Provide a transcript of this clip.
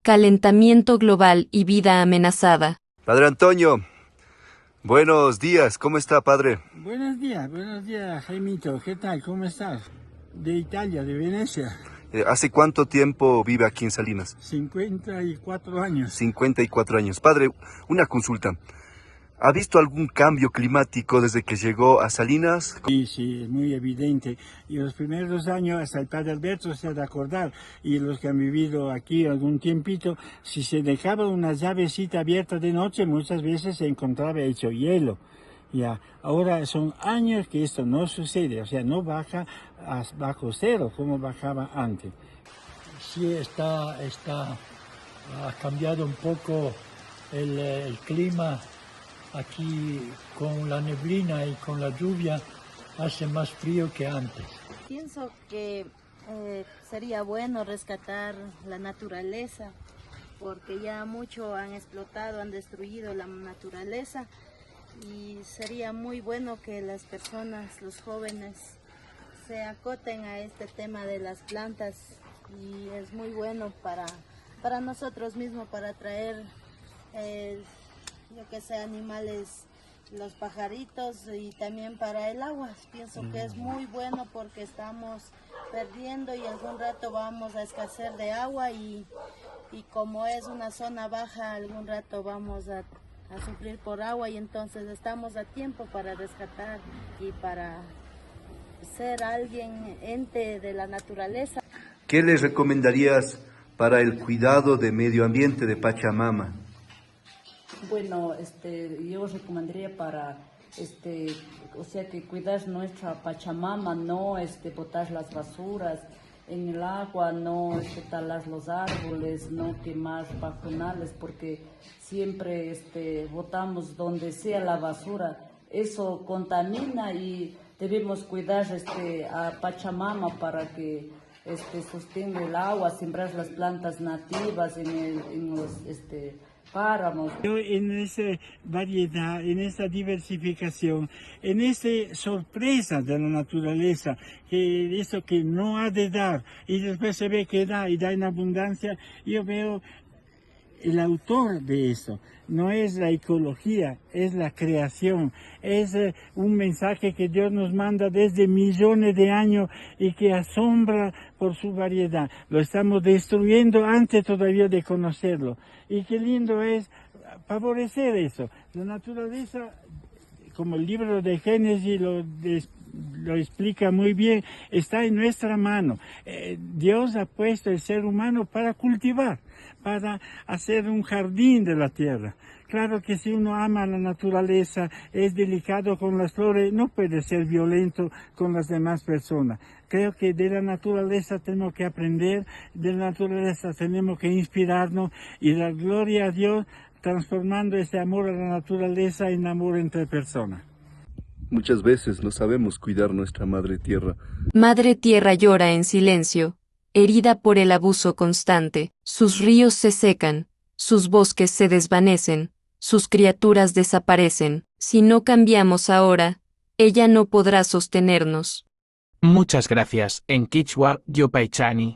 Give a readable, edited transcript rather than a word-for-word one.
calentamiento global y vida amenazada. Padre Antonio, buenos días, ¿cómo está, padre? Buenos días, Jaimito, ¿qué tal? ¿Cómo estás? De Italia, de Venecia. ¿Hace cuánto tiempo vive aquí en Salinas? 54 años. 54 años. Padre, una consulta. ¿Ha visto algún cambio climático desde que llegó a Salinas? Sí, es muy evidente. Y los primeros 2 años, hasta el padre Alberto se ha de acordar, y los que han vivido aquí algún tiempito, si se dejaba una llavecita abierta de noche, muchas veces se encontraba hecho hielo. Ya, ahora son años que esto no sucede, o sea, no baja bajo cero como bajaba antes. Sí, ha cambiado un poco el clima. Aquí con la neblina y con la lluvia hace más frío que antes. Pienso que sería bueno rescatar la naturaleza, porque ya mucho han explotado, han destruido la naturaleza, y sería muy bueno que las personas, los jóvenes, se acoten a este tema de las plantas, y es muy bueno para nosotros mismos, para traer yo que sé, animales, los pajaritos, y también para el agua. Pienso que es muy bueno porque estamos perdiendo y algún rato vamos a escasear de agua, y como es una zona baja, algún rato vamos a sufrir por agua, y entonces estamos a tiempo para rescatar y para ser alguien, ente de la naturaleza. ¿Qué les recomendarías para el cuidado de medio ambiente de Pachamama? Bueno, yo recomendaría para, o sea, que cuidar nuestra Pachamama, no botar las basuras en el agua, no talar los árboles, no quemar pajonales, porque siempre botamos donde sea la basura. Eso contamina, y debemos cuidar a Pachamama para que sostenga el agua, sembrar las plantas nativas en los páramos. En esa variedad, en esa diversificación, en esa sorpresa de la naturaleza, que eso que no ha de dar y después se ve que da y da en abundancia, yo veo el autor de eso. No es la ecología, es la creación, es un mensaje que Dios nos manda desde millones de años y que asombra por su variedad. Lo estamos destruyendo antes todavía de conocerlo. Y qué lindo es favorecer eso. La naturaleza, como el libro de Génesis lo explica muy bien, está en nuestra mano. Dios ha puesto el ser humano para cultivar, para hacer un jardín de la tierra. Claro que si uno ama la naturaleza, es delicado con las flores, no puede ser violento con las demás personas. Creo que de la naturaleza tenemos que aprender, de la naturaleza tenemos que inspirarnos y dar gloria a Dios, transformando ese amor a la naturaleza en amor entre personas. Muchas veces no sabemos cuidar nuestra madre tierra. Madre Tierra llora en silencio, herida por el abuso constante. Sus ríos se secan, sus bosques se desvanecen, sus criaturas desaparecen. Si no cambiamos ahora, ella no podrá sostenernos. Muchas gracias. En Quichua, Yopaichani.